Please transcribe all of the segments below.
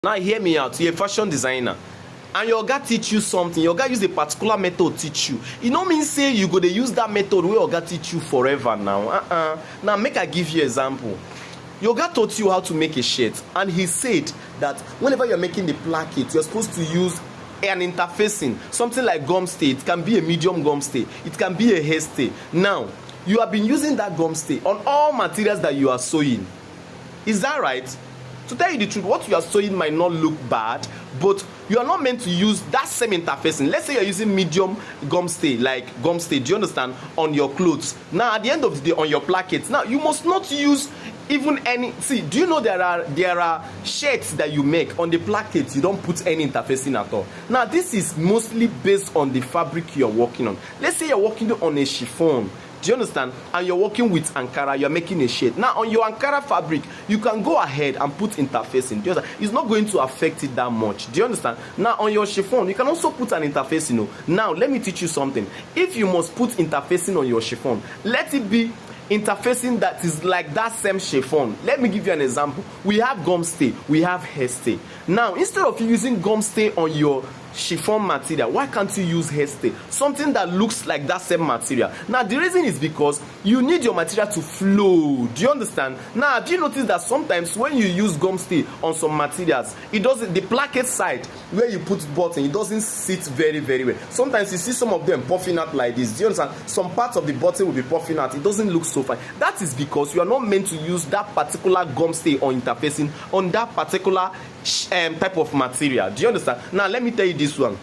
Now hear me out, you're a fashion designer and your oga teach you something, your oga use a particular method teach you. E no mean say you go dey use that method wey oga teach you forever now. Now make I give you example. Your oga taught you how to make a shirt and he said that whenever you're making the placket, you're supposed to use an interfacing, something like gum stay. It can be a medium gum stay, it can be a hair stay. Now you have been using that gum stay on all materials that you are sewing. Is that right? To tell you the truth, what you are sewing might not look bad, but you are not meant to use that same interfacing. Let's say you're using medium gum stay, like gum stay, do you understand, on your clothes. Now at the end of the day, on your plackets, now you must not use even any. See, do you know there are shirts that you make on the plackets, you don't put any interfacing at all. Now this is mostly based on the fabric you're working on. Let's say you're working on a chiffon, do you understand, and you're working with Ankara, you're making a shirt. Now on your Ankara fabric, you can go ahead and put interfacing. Do you understand? It's not going to affect it that much. Do you understand? Now on your chiffon, you can also put an interfacing. Now let me teach you something. If you must put interfacing on your chiffon, let it be interfacing that is like that same chiffon. Let me give you an example. We have gum stay, we have hair stay. Now instead of using gum stay on your chiffon material, why can't you use hair stay, something that looks like that same material? Now the reason is because you need your material to flow. Do you understand? Now do you notice that sometimes when you use gum stay on some materials, it doesn't, the placket side where you put button, it doesn't sit very well. Sometimes you see some of them puffing out like this. Do you understand? Some parts of the button will be puffing out, it doesn't look so fine. That is because you are not meant to use that particular gum stay or interfacing on that particular type of material. Do you understand? Now let me tell you this one.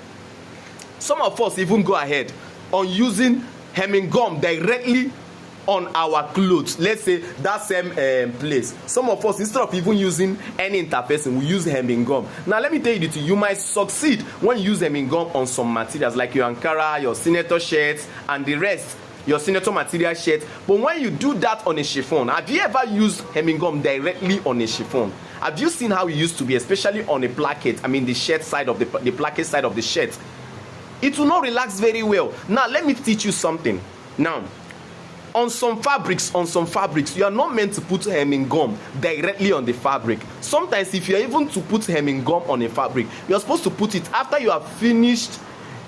Some of us even go ahead on using hemming gum directly on our clothes. Let's say that same place. Some of us, instead of even using any interfacing, we use hemming gum. Now let me tell you the truth, you might succeed when you use hemming gum on some materials like your Ankara, your senator shirts and the rest, your senator material shirt. But when you do that on a chiffon, have you ever used hemming gum directly on a chiffon? Have you seen how it used to be, especially on a placket? I mean the shirt side of the placket side of the shirt. It will not relax very well. Now let me teach you something. Now on some fabrics, you are not meant to put hemming gum directly on the fabric. Sometimes if you are even to put hemming gum on a fabric, you are supposed to put it after you have finished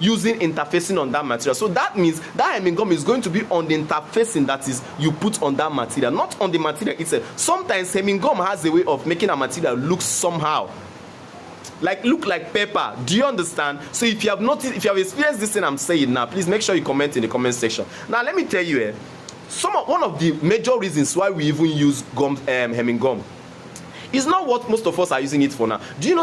using interfacing on that material. So that means that hemming gum is going to be on the interfacing that is you put on that material, not on the material itself. Sometimes hemming gum has a way of making a material look somehow, like look like paper. Do you understand? So if you have noticed, if you have experienced this thing I'm saying now, please make sure you comment in the comment section. Now let me tell you, one of the major reasons why we even use gum, hemming gum, is not what most of us are using it for now. Do you know